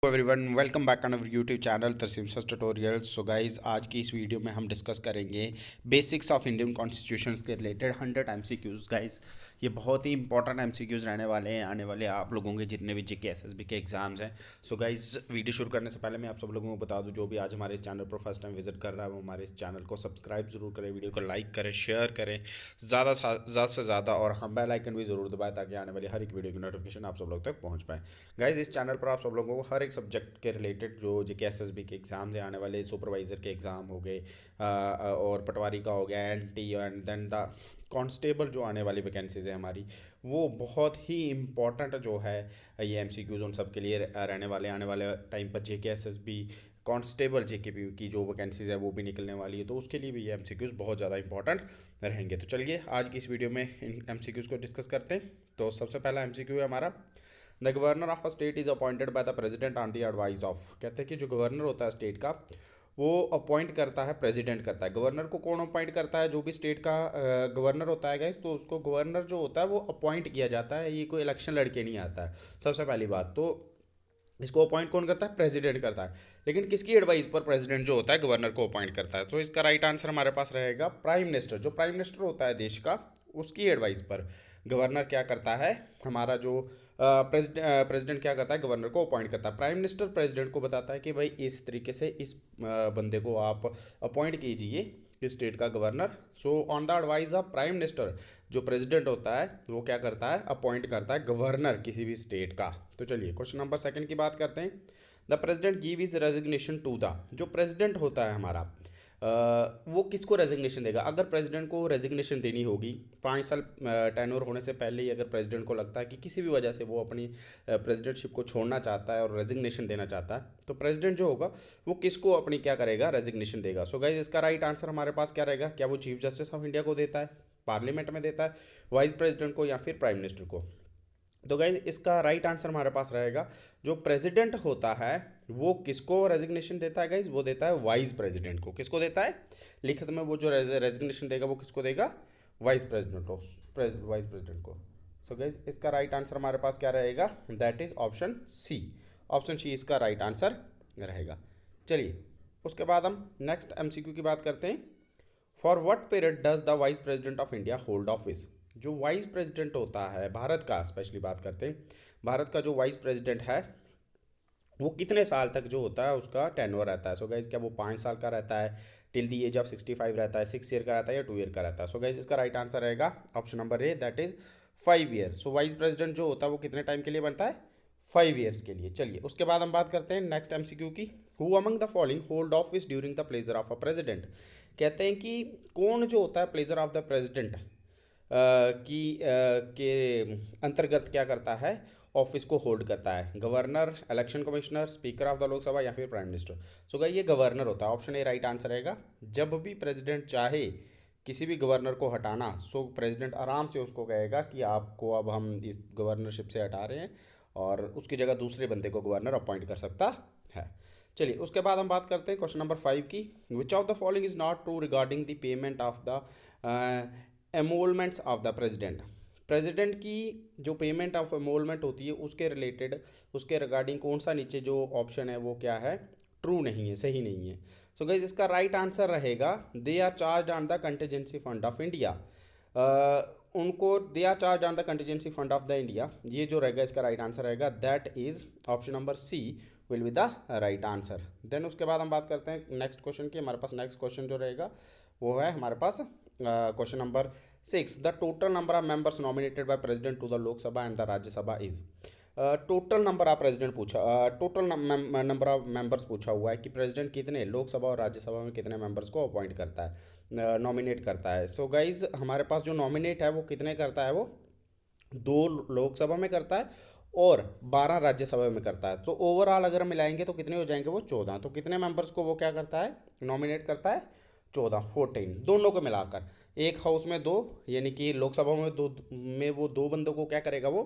Everyone welcome back on our YouTube channel Tarsem such tutorials. So guys, आज की इस video में हम डिस्कस करेंगे बेसिक्स ऑफ इंडियन कॉन्स्टिट्यूशन के रिलेटेड 100 एमसीक्यूज। गाइस, ये बहुत ही इंपॉर्टेंट एमसीक्यूज रहने वाले हैं आने वाले आप लोगों के जितने भी जीके एसएसबी के एग्जाम्स हैं। सो गाइस, वीडियो शुरू करने से पहले मैं आप सब लोगों को बता दूं, जो भी आज हमारे इस चैनल पर फर्स्ट टाइम विजिट कर रहा है वो हमारे इस चैनल को सब्सक्राइब जरूर करें, वीडियो को लाइक करें, शेयर करें ज़्यादा से ज़्यादा, और हम बेल आइकन भी ज़रूर दबाएं ताकि आने वाली हर एक वीडियो की नोटिफिकेशन आप सब लोग तक पहुँच पाए। गाइज, इस चैनल पर आप सब लोगों को हर एक सब्जेक्ट के रिलेटेड जो जेके एसएसबी के एग्जाम्स हैं आने वाले, सुपरवाइजर के एग्ज़ाम हो गए और पटवारी का हो गया, एनटी, एंड देन द कांस्टेबल जो आने वाली वैकेंसीज है हमारी, वो बहुत ही इम्पॉर्टेंट जो है ये एमसीक्यूज उन सब के लिए रहने वाले। आने वाले टाइम पर जेके एसएसबी कांस्टेबल जेकेपी की जो वैकेंसीज है वो भी निकलने वाली है, तो उसके लिए भी ये एमसीक्यूज बहुत ज़्यादा इंपॉर्टेंट रहेंगे। तो चलिए आज की इस वीडियो में इन एमसीक्यूज को डिस्कस करते हैं। तो सबसे पहला एमसीक्यू है हमारा, the governor of a state is appointed by the president on the advice of. कहते हैं कि जो गवर्नर होता है स्टेट का, वो अपॉइंट करता है, प्रेसिडेंट करता है। गवर्नर को कौन अपॉइंट करता है? जो भी स्टेट का गवर्नर होता है गाइस, तो उसको गवर्नर जो होता है वो अपॉइंट किया जाता है, ये कोई इलेक्शन लड़के नहीं आता है। सबसे पहली बात तो इसको अपॉइंट कौन करता है? प्रेसिडेंट करता है। लेकिन किसकी एडवाइस पर प्रेसिडेंट जो होता है गवर्नर को अपॉइंट करता है? तो इसका राइट आंसर हमारे पास रहेगा प्राइम मिनिस्टर। जो प्राइम मिनिस्टर होता है देश का, उसकी एडवाइस पर गवर्नर क्या करता है, हमारा जो प्रेसिडेंट क्या करता है, गवर्नर को अपॉइंट करता है। प्राइम मिनिस्टर प्रेसिडेंट को बताता है कि भाई इस तरीके से इस बंदे को आप अपॉइंट कीजिए इस स्टेट का governor. So on the advice of prime minister, जो प्रेसिडेंट होता है वो क्या करता है, अपॉइंट करता है गवर्नर किसी भी स्टेट का। तो चलिए क्वेश्चन नंबर सेकंड की बात करते हैं। The president give his resignation to the, जो प्रेसिडेंट होता है हमारा वो किसको रेजिग्नेशन देगा? अगर प्रेसिडेंट को रेजिग्नेशन देनी होगी 5 साल टेन्योर होने से पहले ही, अगर प्रेसिडेंट को लगता है कि किसी भी वजह से वो अपनी प्रेसिडेंटशिप को छोड़ना चाहता है और रेजिग्नेशन देना चाहता है, तो प्रेसिडेंट जो होगा वो किसको अपनी क्या करेगा, रेजिग्नेशन देगा। सो गाइज, इसका राइट आंसर हमारे पास क्या रहेगा? क्या वो चीफ जस्टिस ऑफ इंडिया को देता है, पार्लियामेंट में देता है, वाइस प्रेसिडेंट को, या फिर प्राइम मिनिस्टर को? तो गाइज, इसका राइट आंसर हमारे पास रहेगा जो प्रेसिडेंट होता है वो किसको रेजिग्नेशन देता है गाइज? वो देता है वाइस प्रेसिडेंट को। किसको देता है? लिखित में वो जो रेजिग्नेशन देगा वो किसको देगा? वाइस प्रेसिडेंट को, वाइस प्रेसिडेंट को। सो गाइज, इसका राइट आंसर हमारे पास क्या रहेगा? That is option C. Option C इसका राइट आंसर रहेगा। चलिए उसके बाद हम नेक्स्ट एमसीक्यू की बात करते हैं। For what period does the vice president of India hold office? जो वाइस प्रेसिडेंट होता है भारत का, स्पेशली बात करते हैं, भारत का जो वाइस प्रेसिडेंट है वो कितने साल तक जो होता है उसका टेन्योर रहता है? सो गाइज, क्या वो 5 साल का रहता है, टिल दी एज ऑफ 65 रहता है, 6 ईयर का रहता है, या 2 ईयर का रहता है? सो गाइज, इसका राइट आंसर रहेगा option number A, that is 5 year. So vice president जो होता है वो कितने टाइम के लिए बनता है? 5 ईयर्स के लिए। चलिए उसके बाद हम बात करते हैं नेक्स्ट एमसीक्यू की। Who among the following hold office during the pleasure of a president? कहते हैं कि कौन जो होता है प्लेजर ऑफ द प्रेसिडेंट के अंतर्गत क्या करता है, ऑफिस को होल्ड करता है? Governor, election commissioner, speaker of the Lok Sabha, या फिर प्राइम मिनिस्टर? सो गाइस, ये गवर्नर होता है। ऑप्शन ए राइट आंसर रहेगा। जब भी प्रेसिडेंट चाहे किसी भी गवर्नर को हटाना, सो प्रेसिडेंट आराम से उसको कहेगा कि आपको अब हम इस गवर्नरशिप से हटा रहे हैं, और उसकी जगह दूसरे बंदे को गवर्नर अपॉइंट कर सकता है। चलिए उसके बाद हम बात करते हैं क्वेश्चन नंबर 5 की। Which of the following is not true regarding the payment of the emoluments of the president? President की जो पेमेंट ऑफ एमोलमेंट होती है उसके रिलेटेड, उसके रिगार्डिंग कौन सा नीचे जो ऑप्शन है वो क्या है? ट्रू नहीं है, सही नहीं है। सो गाइस, इसका राइट आंसर रहेगा they are charge on the contingency fund of India. उनको they are charge on the contingency fund of the India, ये जो रहेगा इसका राइट आंसर रहेगा। That is option number C will be the right answer. Then उसके बाद हम बात करते हैं नेक्स्ट क्वेश्चन की। हमारे पास नेक्स्ट क्वेश्चन जो रहेगा वो है हमारे पास question number 6। The total number of members nominated by president to the Lok Sabha and the Rajya Sabha is? Total number of president पूछा, टोटल नंबर ऑफ मेंबर्स पूछा हुआ है कि प्रेसिडेंट कितने लोकसभा और राज्यसभा में कितने मेंबर्स को अपॉइंट करता है, नॉमिनेट करता है। सो गाइज, हमारे पास जो नॉमिनेट है वो कितने करता है? वो 2 लोकसभा में करता है और 12 राज्यसभा में करता है। तो ओवरऑल अगर हम मिलाएंगे तो कितने हो जाएंगे? वो 14। तो कितने मेंबर्स को वो क्या करता है, नॉमिनेट करता है? 14 दोनों को मिलाकर। एक हाउस में 2, यानी कि लोकसभा में 2 में वो 2 बंदों को क्या करेगा, वो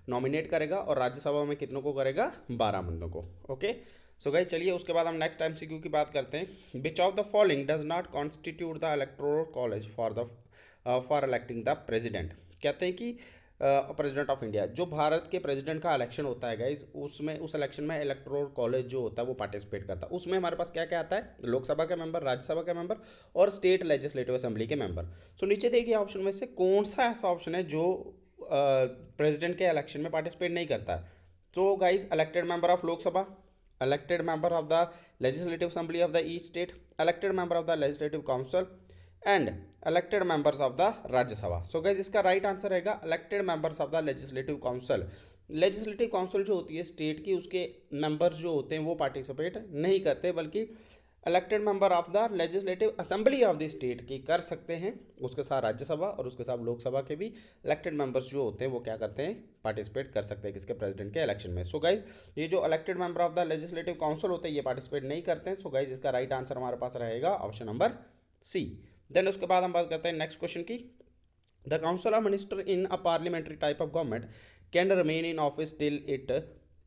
नॉमिनेट करेगा, और राज्यसभा में कितनों को करेगा? 12 बंदों को। ओके, सो गाइस चलिए उसके बाद हम नेक्स्ट एमसीक्यू की बात करते हैं। विच of the following does not constitute the electoral college for electing the president? कहते हैं कि प्रेसिडेंट ऑफ इंडिया, जो भारत के प्रेसिडेंट का इलेक्शन होता है गाइज, उसमें उस इलेक्शन में इलेक्टोरल कॉलेज जो होता है वो पार्टिसिपेट करता है। उसमें हमारे पास क्या क्या आता है, लोकसभा के मेंबर, राज्यसभा के मेंबर और स्टेट लेजिस्लेटिव असेंबली के मेंबर। सो नीचे देखिए ऑप्शन में से कौन सा ऐसा ऑप्शन है जो प्रेसिडेंट के इलेक्शन में पार्टिसिपेट नहीं करता। तो guys, elected member of Lok Sabha, elected member of the legislative assembly of the each state, elected member of the legislative council and elected members of the Rajya Sabha। So guys, इसका right answer रहेगा elected members of the legislative council। Legislative council जो होती है state की, उसके members जो होते हैं वो पार्टिसिपेट नहीं करते, बल्कि elected member of the legislative assembly of the state की कर सकते हैं। उसके साथ राज्यसभा और उसके साथ लोकसभा के भी इलेक्टेड मेंबर्स जो होते हैं वो क्या करते हैं, पार्टिसिपेट कर सकते हैं किसके, प्रेसिडेंट के इलेक्शन में। सो गाइज, ये जो elected member of the legislative council होते हैं ये पार्टिसिपेट नहीं करते हैं। सो गाइज, इसका राइट आंसर हमारे पास रहेगा ऑप्शन नंबर सी। देन उसके बाद हम बात करते हैं नेक्स्ट क्वेश्चन की। The council of minister in a parliamentary type of government can remain in office till it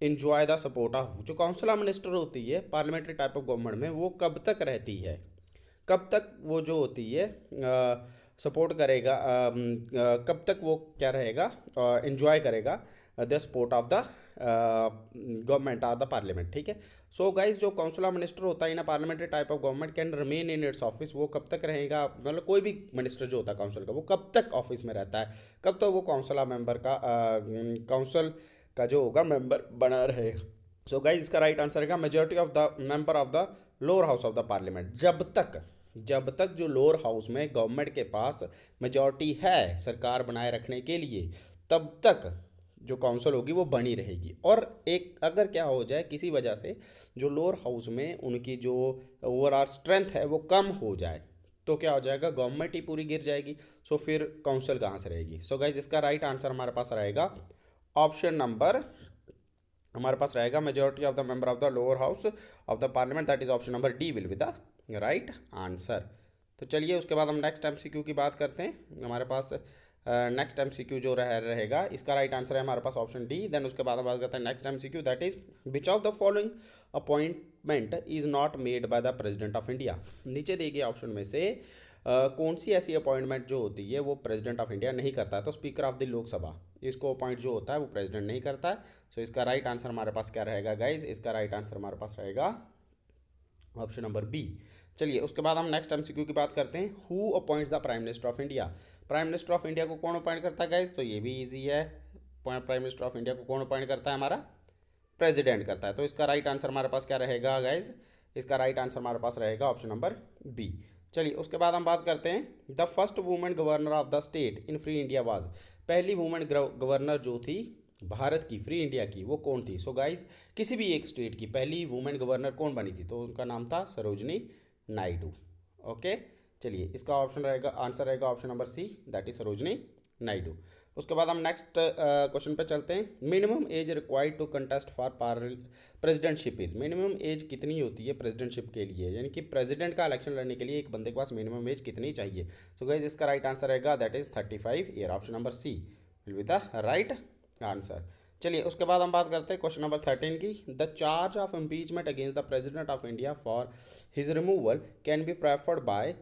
enjoy the support of, जो काउंसिल ऑफ मिनिस्टर होती है पार्लियामेंट्री टाइप ऑफ गवर्नमेंट में, वो कब तक रहती है, कब तक वो जो होती है सपोर्ट करेगा, कब तक वो क्या रहेगा, इंजॉय करेगा the support of the government और द पार्लियामेंट। ठीक है। सो गाइज, जो काउंसिल ऑफ मिनिस्टर होता है इन parliamentary type of government can remain in its office, वो कब तक रहेगा, मतलब कोई भी मिनिस्टर जो होता है काउंसिल का वो कब तक ऑफिस में रहता है, कब तक वो काउंसिल ऑफ मेंबर का काउंसिल का जो होगा मेंबर बना रहेगा। सो गाइज, इसका राइट आंसर रहेगा majority of the member of the lower house of the parliament. जब तक जो लोअर हाउस में गवर्नमेंट के पास मेजॉरिटी है सरकार बनाए रखने के लिए, तब तक जो काउंसिल होगी वो बनी रहेगी। और एक अगर क्या हो जाए किसी वजह से जो लोअर हाउस में उनकी जो ओवरऑल स्ट्रेंथ है वो कम हो जाए, तो क्या हो जाएगा, गवर्नमेंट ही पूरी गिर जाएगी। सो फिर काउंसिल कहाँ से रहेगी। सो गाइज, इसका राइट आंसर हमारे पास रहेगा ऑप्शन नंबर, हमारे पास रहेगा majority of the member of the lower house of the parliament, that is option number D will be the right answer. तो चलिए उसके बाद हम नेक्स्ट एमसीक्यू की बात करते हैं। हमारे पास नेक्स्ट एमसीक्यू जो रहेगा, इसका राइट आंसर है हमारे पास ऑप्शन डी। देन उसके बाद हम बात करते हैं next MCQ, that is which of the following appointment is not made by the president of India. नीचे देखिए ऑप्शन में से कौन सी ऐसी अपॉइंटमेंट जो होती है वो प्रेसिडेंट ऑफ इंडिया नहीं करता है। तो स्पीकर ऑफ द लोकसभा, इसको अपॉइंट जो होता है वो प्रेसिडेंट नहीं करता है। सो इसका राइट आंसर हमारे पास क्या रहेगा गाइज, इसका राइट आंसर हमारे पास रहेगा ऑप्शन नंबर बी। चलिए उसके बाद हम नेक्स्ट एमसीक्यू की बात करते हैं। Who appoints the prime minister of India. Prime minister of India को कौन अपॉइंट करता है गाइज, तो ये भी इजी है। प्राइम मिनिस्टर ऑफ इंडिया को कौन अपॉइंट करता है, हमारा प्रेसिडेंट करता है। तो इसका राइट आंसर हमारे पास क्या रहेगा गाइज, इसका राइट आंसर हमारे पास रहेगा ऑप्शन नंबर बी। चलिए उसके बाद हम बात करते हैं the first women governor of the state in free India was. पहली वुमेन गवर्नर जो थी भारत की, फ्री इंडिया की, वो कौन थी। सो गाइज, किसी भी एक स्टेट की पहली वुमेन गवर्नर कौन बनी थी, तो उनका नाम था सरोजनी नायडू। ओके, चलिए इसका ऑप्शन रहेगा, आंसर रहेगा option number C, that is Sarojini Naidu. उसके बाद हम नेक्स्ट क्वेश्चन पे चलते हैं। Minimum age required to contest for presidentship is. Minimum age कितनी होती है प्रेसिडेंटशिप के लिए, यानी कि प्रेसिडेंट का इलेक्शन लड़ने के लिए एक बंदे के पास मिनिमम एज कितनी चाहिए। सो गाइज, इसका राइट आंसर रहेगा that is 35 year, option number C will be the right answer. चलिए उसके बाद हम बात करते हैं क्वेश्चन नंबर 13 की। The charge of impeachment against the president of India for his removal can be preferred bye.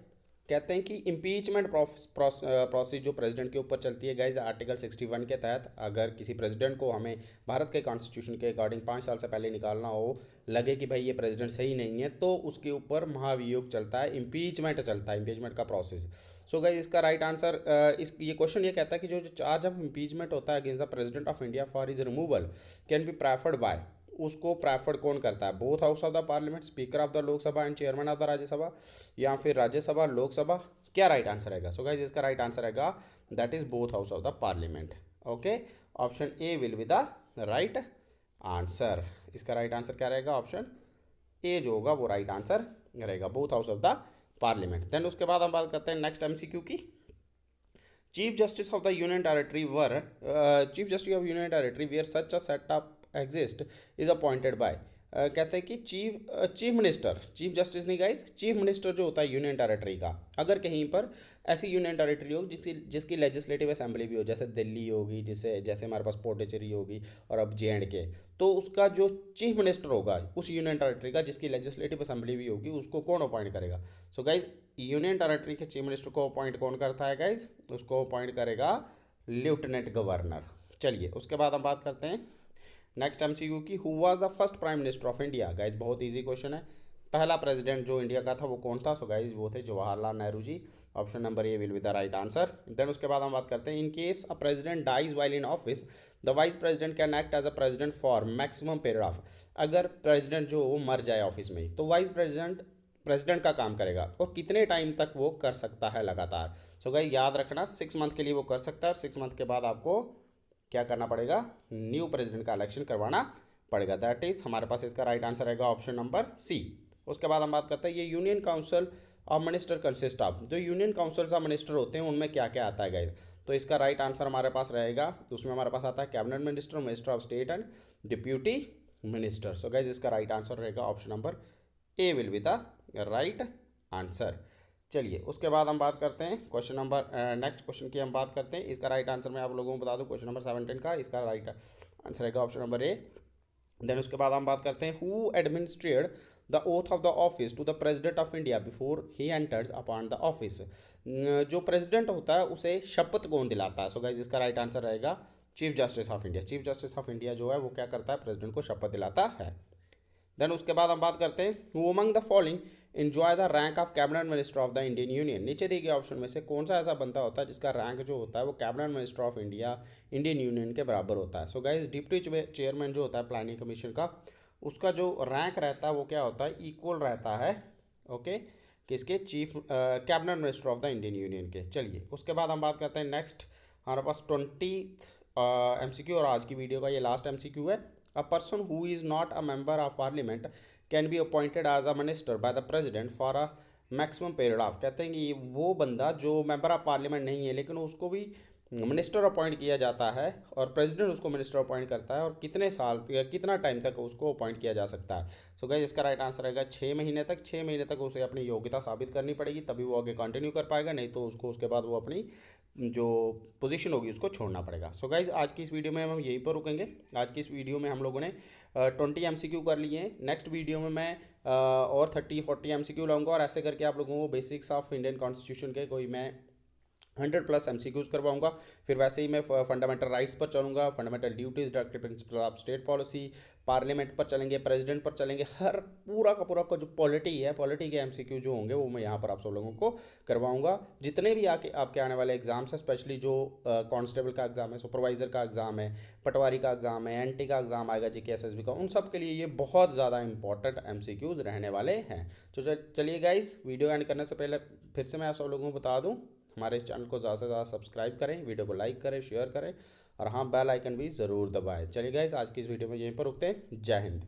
कहते हैं कि इम्पीचमेंट प्रोसेस जो प्रेसिडेंट के ऊपर चलती है गाइज, आर्टिकल 61 के तहत अगर किसी प्रेसिडेंट को हमें भारत के कॉन्स्टिट्यूशन के अकॉर्डिंग 5 साल से पहले निकालना हो, लगे कि भाई ये प्रेसिडेंट सही नहीं है, तो उसके ऊपर महाभियोग चलता है, इम्पीचमेंट चलता है, इम्पीचमेंट का प्रोसेस। सो गाइज, इसका राइट आंसर इस ये क्वेश्चन ये कहता है कि जो चार्ज ऑफ इम्पीचमेंट होता है against the president of India for his removal can be preferred bye, उसको प्रेफर्ड कौन करता है, both house of the parliament, speaker of the Lok Sabha and chairman of the Rajya Sabha, या फिर राज्यसभा लोकसभा। क्या राइट आंसर रहेगा। सो गाइज, इसका राइट आंसर रहेगा that is both house of the parliament. Okay, option A will be the right answer. इसका right answer क्या रहेगा, option A जो होगा वो राइट आंसर रहेगा, both house of the parliament. Then उसके बाद हम बात करते हैं नेक्स्ट एमसीक्यू की। Chief justice of the union territory where chief justice of union territory where such a setup exist is appointed by. कहते हैं कि चीफ मिनिस्टर, चीफ जस्टिस नहीं गाइस, चीफ मिनिस्टर जो होता है यूनियन टेरिटरी का, अगर कहीं पर ऐसी यूनियन टेरिटरी हो जिसकी लेजिस्लेटिव असेंबली भी हो, जैसे दिल्ली होगी, जैसे हमारे पास पौंडीचेरी होगी और अब JNK, तो उसका जो चीफ मिनिस्टर होगा उस यूनियन टेरिटरी का जिसकी लेजिस्लेटिव असेंबली भी होगी, उसको कौन अपॉइंट करेगा। सो गाइज, यूनियन टेरिटरी के चीफ मिनिस्टर को अपॉइंट कौन करता है गाइज, उसको अपॉइंट करेगा लेफ्टिनेंट गवर्नर। चलिए उसके बाद हम बात करते हैं नेक्स्ट एमसीक्यू की, who was the first prime minister of India. Guys बहुत इजी क्वेश्चन है, पहला प्रेसिडेंट जो इंडिया का था वो कौन था। सो गाइज वो थे Jawaharlal Nehru ji. Option number A will be the right answer. Then उसके बाद हम बात करते हैं, in case a president dies while in office the vice president can act as a president for maximum period of. अगर प्रेसिडेंट जो वो मर जाए ऑफिस में ही, तो वाइस प्रेसिडेंट प्रेसिडेंट का काम करेगा और कितने टाइम तक वो कर सकता है लगातार। सो गाइस याद रखना 6 मंथ के लिए वो कर सकता है और 6 मंथ के बाद आपको क्या करना पड़ेगा, न्यू प्रेसिडेंट का इलेक्शन करवाना पड़ेगा। दैट इज हमारे पास इसका राइट आंसर रहेगा ऑप्शन नंबर सी। उसके बाद हम बात करते हैं, ये union council of minister consist of, जो यूनियन काउंसिल ऑफ मिनिस्टर होते हैं उनमें क्या क्या आता है गाइज। तो इसका राइट आंसर हमारे पास रहेगा, उसमें हमारे पास आता है cabinet minister, minister of state and deputy minister. So guys इसका राइट आंसर रहेगा option number A will be the right answer. चलिए उसके बाद हम बात करते हैं क्वेश्चन नंबर नेक्स्ट क्वेश्चन की हम बात करते हैं। इसका राइट आंसर मैं आप लोगों को बता दूं, क्वेश्चन नंबर 17 का इसका राइट आंसर रहेगा ऑप्शन नंबर ए। देन उसके बाद हम बात करते हैं, who administered the oath of the office to the president of India before he enters upon the office. जो प्रेसिडेंट होता है उसे शपथ कौन दिलाता है। सो गाइज इसका राइट आंसर रहेगा chief justice of India. Chief justice of India जो है वो क्या करता है, प्रेसिडेंट को शपथ दिलाता है। देन उसके बाद हम बात करते हैं, who among the following enjoy the rank of cabinet minister of the Indian union. नीचे दिए गए ऑप्शन में से कौन सा ऐसा बंदा होता है जिसका रैंक जो होता है वो cabinet minister of India Indian union के बराबर होता है। सो गाइज डिप्टी चेयरमैन जो होता है प्लानिंग कमीशन का, उसका जो रैंक रहता है वो क्या होता है, इक्वल रहता है ओके किसके, chief cabinet minister of the Indian union के। चलिए उसके बाद हम बात करते हैं नेक्स्ट, हमारे पास 20th एमसीक्यू और आज की वीडियो का ये लास्ट एमसीक्यू है। A person who is not a member of parliament can be appointed as a minister by the president for a maximum period of। कहते हैं कि वो बंदा जो मेंबर ऑफ पार्लियामेंट नहीं है लेकिन उसको भी मिनिस्टर अपॉइंट किया जाता है और प्रेसिडेंट उसको मिनिस्टर अपॉइंट करता है, और कितने साल या कितना टाइम तक उसको अपॉइंट किया जा सकता है। सो गाइस इसका राइट आंसर रहेगा 6 महीने तक। 6 महीने तक उसे अपनी योग्यता साबित करनी पड़ेगी, तभी वो आगे कंटिन्यू कर पाएगा, नहीं तो उसको उसके बाद वो अपनी जो पोजीशन होगी उसको छोड़ना पड़ेगा। सो गाइज आज की इस वीडियो में हम यहीं पर रुकेंगे। आज की इस वीडियो में हम लोगों ने 20 एमसीक्यू कर लिए हैं। नेक्स्ट वीडियो में मैं और 30-40 एमसीक्यू लाऊंगा, और ऐसे करके आप लोगों को बेसिक्स ऑफ इंडियन कॉन्स्टिट्यूशन के कोई मैं 100+ एमसीक्यूज करवाऊंगा। फिर वैसे ही मैं फंडामेंटल राइट्स पर चलूँगा, fundamental duties, directive principle of state policy, parliament पर चलेंगे, प्रेसिडेंट पर चलेंगे, हर पूरा का जो पॉलिटी है, पॉलिटी के एमसीक्यू जो होंगे वो मैं यहाँ पर आप सब लोगों को करवाऊंगा। जितने भी आपके आने वाले एग्जाम्स हैं, स्पेशली जो कांस्टेबल का एग्जाम है, सुपरवाइजर का एग्जाम है, पटवारी का एग्जाम है, एनटी का एग्जाम आएगा, जीके एसएसबी का, उन सब के लिए ये बहुत ज़्यादा इंपॉर्टेंट एमसीक्यूज रहने वाले हैं। तो चलिए गाइस, वीडियो एंड करने से पहले फिर से मैं आप सब लोगों को बता दूँ, हमारे इस चैनल को ज़्यादा से ज़्यादा सब्सक्राइब करें, वीडियो को लाइक करें, शेयर करें, और हाँ बेल आइकन भी ज़रूर दबाएं। चलिए गाइस आज की इस वीडियो में यहीं पर रुकते हैं। जय हिंद।